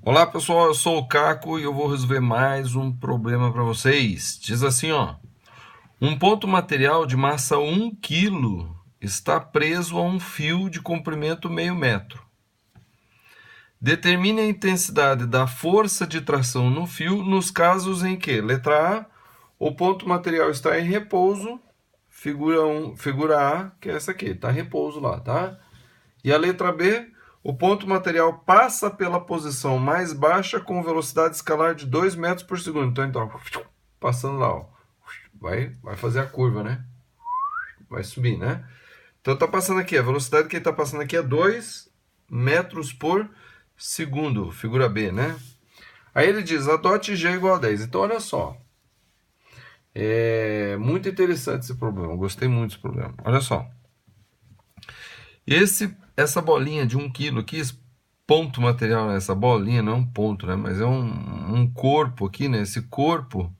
Olá pessoal, eu sou o Caco e eu vou resolver mais um problema para vocês. Diz assim, ó: um ponto material de massa 1 kg está preso a um fio de comprimento meio metro. Determine a intensidade da força de tração no fio nos casos em que, letra A, o ponto material está em repouso, figura A, que é essa aqui, está em repouso lá, tá? E a letra B, o ponto material passa pela posição mais baixa com velocidade escalar de 2 metros por segundo. Então, passando lá, ó. Vai fazer a curva, né? Vai subir, né? Então tá passando aqui, a velocidade que ele tá passando aqui é 2 metros por segundo, figura B, né? Aí ele diz, adote G igual a 10. Então olha só, é muito interessante esse problema, eu gostei muito desse problema. Olha só, essa bolinha de 1 kg aqui, esse ponto material, né? Essa bolinha não é um ponto, né? Mas é um corpo aqui, né? Esse corpo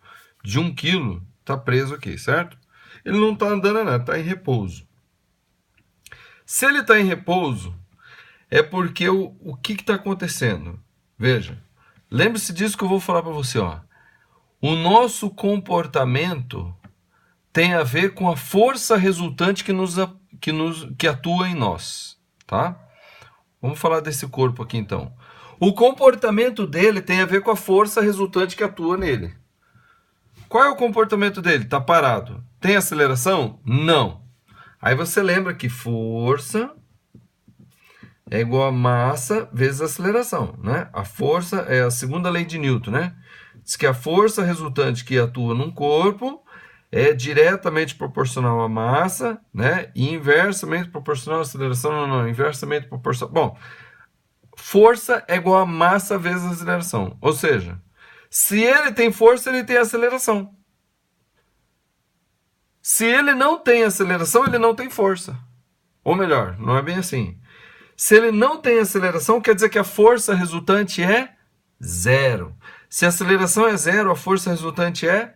de 1 kg tá preso aqui, certo? Ele não tá andando nada, tá em repouso. Se ele tá em repouso, é porque o que está acontecendo? Veja, lembre-se disso que eu vou falar para você, ó. O nosso comportamento tem a ver com a força resultante que atua em nós, tá? Vamos falar desse corpo aqui então. O comportamento dele tem a ver com a força resultante que atua nele. Qual é o comportamento dele? Tá parado. Tem aceleração? Não. Aí você lembra que força é igual a massa vezes a aceleração, né? A força é a segunda lei de Newton, né? Diz que a força resultante que atua num corpo é diretamente proporcional à massa, né? E inversamente proporcional à aceleração, não, inversamente proporcional. Bom, força é igual a massa vezes a aceleração. Ou seja, se ele tem força, ele tem aceleração. Se ele não tem aceleração, ele não tem força. Ou melhor, não é bem assim. Se ele não tem aceleração, quer dizer que a força resultante é zero. Se a aceleração é zero, a força resultante é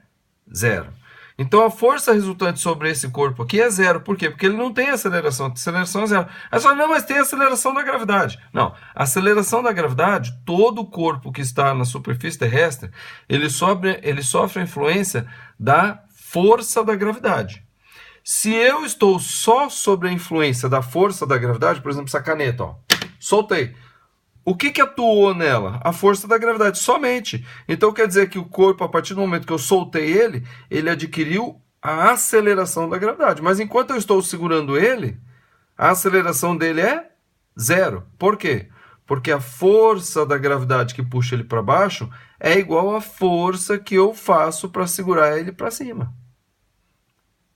zero. Então a força resultante sobre esse corpo aqui é zero. Por quê? Porque ele não tem aceleração. A aceleração é zero. Aí você fala, não, mas tem aceleração da gravidade. Não, a aceleração da gravidade, todo o corpo que está na superfície terrestre, ele sofre a influência da força da gravidade. Se eu estou só sob a influência da força da gravidade, por exemplo, essa caneta, ó, soltei. O que atuou nela? A força da gravidade, somente. Então quer dizer que o corpo, a partir do momento que eu soltei ele adquiriu a aceleração da gravidade. Mas enquanto eu estou segurando ele, a aceleração dele é zero. Por quê? Porque a força da gravidade que puxa ele para baixo é igual à força que eu faço para segurar ele para cima.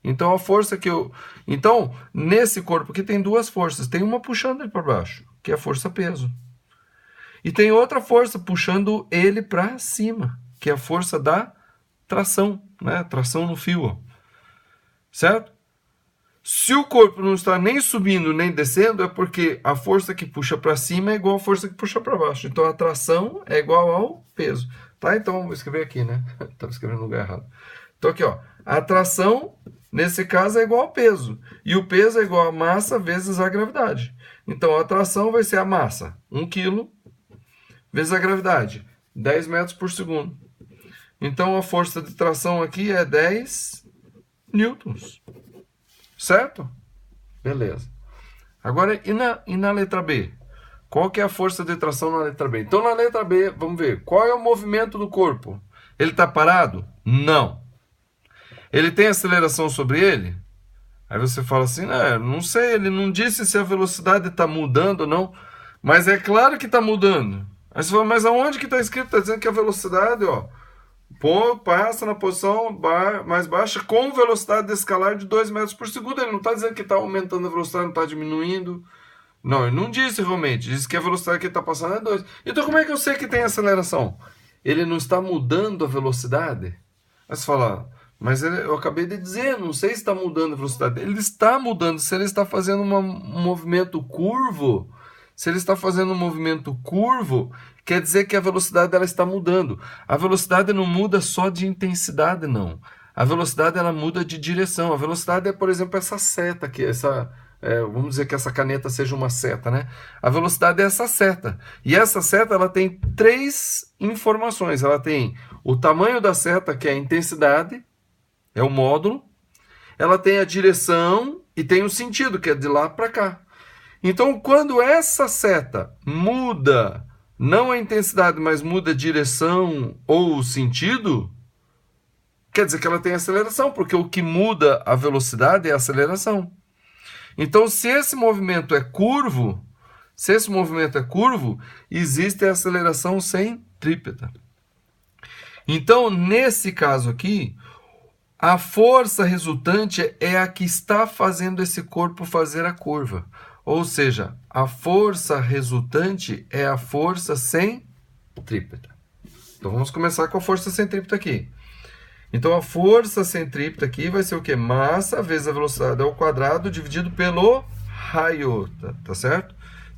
Então a força que eu... Então, nesse corpo aqui tem duas forças. Tem uma puxando ele para baixo, que é a força peso. E tem outra força puxando ele para cima, que é a força da tração, né? Tração no fio, ó. Certo? Se o corpo não está nem subindo nem descendo, é porque a força que puxa para cima é igual à força que puxa para baixo. Então a tração é igual ao peso. Tá? Então vou escrever aqui, né? Estava escrevendo no lugar errado. Então aqui, ó. A tração, nesse caso, é igual ao peso. E o peso é igual a massa vezes a gravidade. Então a tração vai ser a massa, 1 kg, vezes a gravidade, 10 metros por segundo. Então a força de tração aqui é 10 newtons. Certo? Beleza. Agora, e na letra B? Qual que é a força de tração na letra B? Então, na letra B, vamos ver. Qual é o movimento do corpo? Ele está parado? Não. Ele tem aceleração sobre ele? Aí você fala assim, não sei, ele não disse se a velocidade está mudando ou não. Mas é claro que está mudando. Aí você fala, mas aonde que está escrito? Está dizendo que a velocidade, ó, passa na posição mais baixa com velocidade escalar de 2 metros por segundo. Ele não está dizendo que está aumentando a velocidade, não está diminuindo. Não, ele não disse realmente. Disse que a velocidade que ele está passando é 2. Então como é que eu sei que tem aceleração? Ele não está mudando a velocidade? Aí você fala, mas eu acabei de dizer, não sei se está mudando a velocidade. Ele está mudando. Se ele está fazendo um movimento curvo... Se ele está fazendo um movimento curvo, quer dizer que a velocidade dela está mudando. A velocidade não muda só de intensidade, não. A velocidade ela muda de direção. A velocidade é, por exemplo, essa seta aqui, vamos dizer que essa caneta seja uma seta, né? A velocidade é essa seta. E essa seta ela tem 3 informações. Ela tem o tamanho da seta, que é a intensidade, é o módulo. Ela tem a direção e tem o sentido, que é de lá para cá. Então, quando essa seta muda, não a intensidade, mas muda a direção ou o sentido, quer dizer que ela tem aceleração, porque o que muda a velocidade é a aceleração. Então, se esse movimento é curvo, existe a aceleração centrípeta. Então, nesse caso aqui, a força resultante é a que está fazendo esse corpo fazer a curva. Ou seja, a força resultante é a força centrípeta. Então, vamos começar com a força centrípeta aqui. Então, a força centrípeta aqui vai ser o quê? Massa vezes a velocidade ao quadrado dividido pelo raio, tá certo?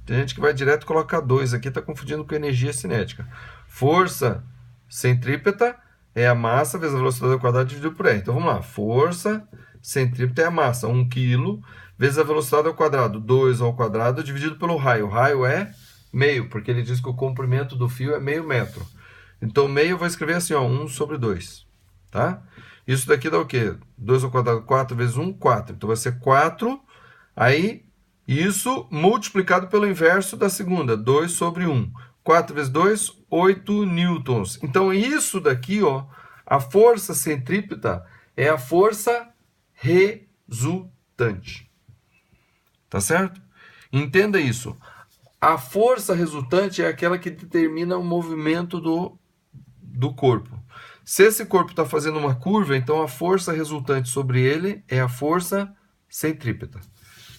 Tem gente que vai direto colocar 2 aqui, está confundindo com energia cinética. Força centrípeta é a massa vezes a velocidade ao quadrado dividido por R. Então, vamos lá. Força centrípeta é a massa, 1 kg, vezes a velocidade ao quadrado, 2 ao quadrado, dividido pelo raio. O raio é meio, porque ele diz que o comprimento do fio é meio metro. Então, meio eu vou escrever assim, ó, 1 sobre 2. Tá? Isso daqui dá o quê? 2 ao quadrado, 4 vezes 1, 4. Então vai ser 4. Aí, isso multiplicado pelo inverso da segunda, 2 sobre 1. 4 vezes 2, 8 newtons. Então isso daqui, ó, a força centrípeta é a força resultante. Tá certo? Entenda isso. A força resultante é aquela que determina o movimento do corpo. Se esse corpo está fazendo uma curva, então a força resultante sobre ele é a força centrípeta.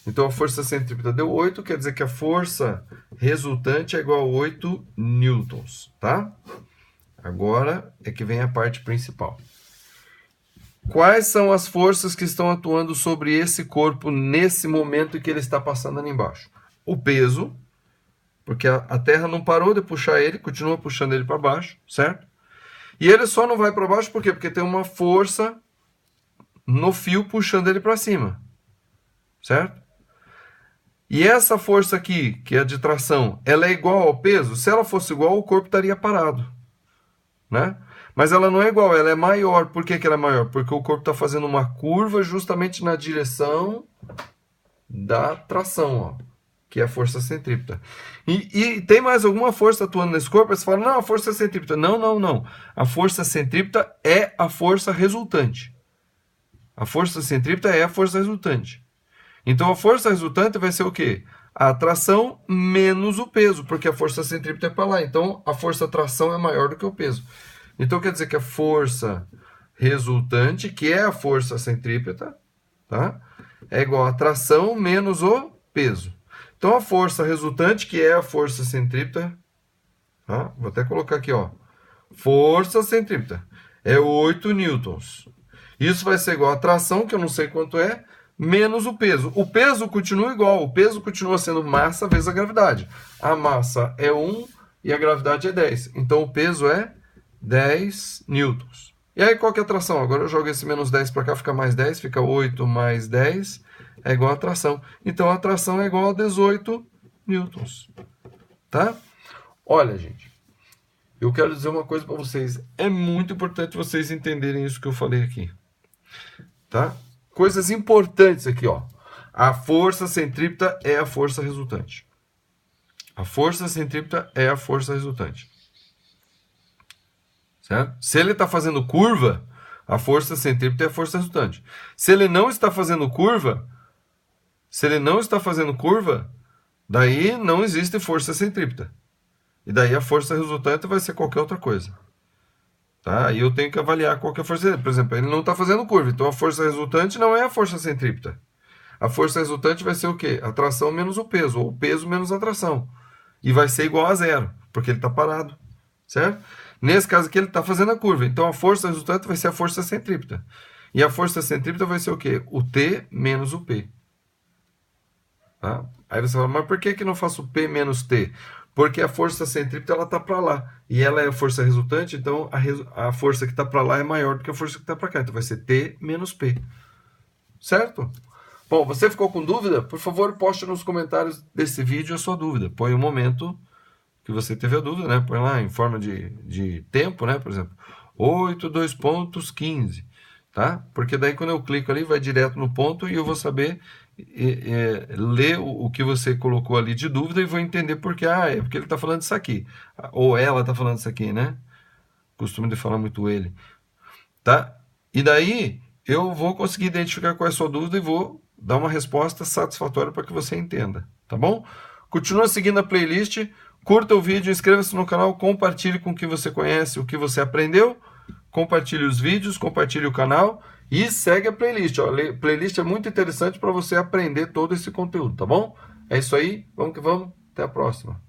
Então a força centrípeta deu 8, quer dizer que a força resultante é igual a 8 newtons, tá? Agora é que vem a parte principal. Quais são as forças que estão atuando sobre esse corpo nesse momento em que ele está passando ali embaixo? O peso, porque a Terra não parou de puxar ele, continua puxando ele para baixo, certo? E ele só não vai para baixo por quê? Porque tem uma força no fio puxando ele para cima. Certo? E essa força aqui, que é a de tração, ela é igual ao peso? Se ela fosse igual, o corpo estaria parado. Né? Mas ela não é igual, ela é maior. Por que ela é maior? Porque o corpo está fazendo uma curva justamente na direção da tração, ó, que é a força centrípeta. E tem mais alguma força atuando nesse corpo? Aí você fala, não, a força centrípeta. Não. A força centrípeta é a força resultante. A força centrípeta é a força resultante. Então, a força resultante vai ser o quê? A atração menos o peso, porque a força centrípeta é para lá. Então, a força tração é maior do que o peso. Então, quer dizer que a força resultante, que é a força centrípeta, tá? É igual a tração menos o peso. Então, a força resultante, que é a força centrípeta, tá? Vou até colocar aqui, ó. Força centrípeta é 8 newtons. Isso vai ser igual a tração, que eu não sei quanto é, menos o peso. O peso continua igual. O peso continua sendo massa vezes a gravidade. A massa é 1 e a gravidade é 10. Então, o peso é 10 newtons. E aí, qual que é a tração? Agora eu jogo esse menos 10 para cá, fica mais 10, fica 8 mais 10, é igual a tração. Então, a tração é igual a 18 newtons. Tá? Olha, gente, eu quero dizer uma coisa para vocês. É muito importante vocês entenderem isso que eu falei aqui. Tá? Coisas importantes aqui, ó. A força centrípeta é a força resultante. A força centrípeta é a força resultante. Certo? Se ele está fazendo curva, a força centrípeta é a força resultante. Se ele não está fazendo curva, daí não existe força centrípeta. E daí a força resultante vai ser qualquer outra coisa. Tá? E eu tenho que avaliar qual que é a força. Por exemplo, ele não está fazendo curva, então a força resultante não é a força centrípeta. A força resultante vai ser o quê? A tração menos o peso, ou o peso menos a tração. E vai ser igual a zero, porque ele está parado. Certo? Nesse caso aqui ele está fazendo a curva, então a força resultante vai ser a força centrípeta. E a força centrípeta vai ser o quê? O T menos o P. Tá? Aí você fala, mas por que não faço P menos T? Porque a força centrípeta ela está para lá. E ela é a força resultante, então a força que está para lá é maior do que a força que está para cá. Então vai ser T menos P. Certo? Bom, você ficou com dúvida? Por favor, poste nos comentários desse vídeo a sua dúvida. Põe o momento que você teve a dúvida, né? Põe lá em forma de tempo, né? Por exemplo, 8, 2 pontos, 15, tá? Porque daí quando eu clico ali, vai direto no ponto e eu vou saber ler o que você colocou ali de dúvida e vou entender porque, é porque ele está falando isso aqui. Ou ela está falando isso aqui, né? Costume de falar muito ele. Tá? E daí eu vou conseguir identificar qual é a sua dúvida e vou dar uma resposta satisfatória para que você entenda, tá bom? Continua seguindo a playlist, curta o vídeo, inscreva-se no canal, compartilhe com quem você conhece o que você aprendeu, compartilhe os vídeos, compartilhe o canal e segue a playlist. Ó. A playlist é muito interessante para você aprender todo esse conteúdo, tá bom? É isso aí, vamos que vamos, até a próxima.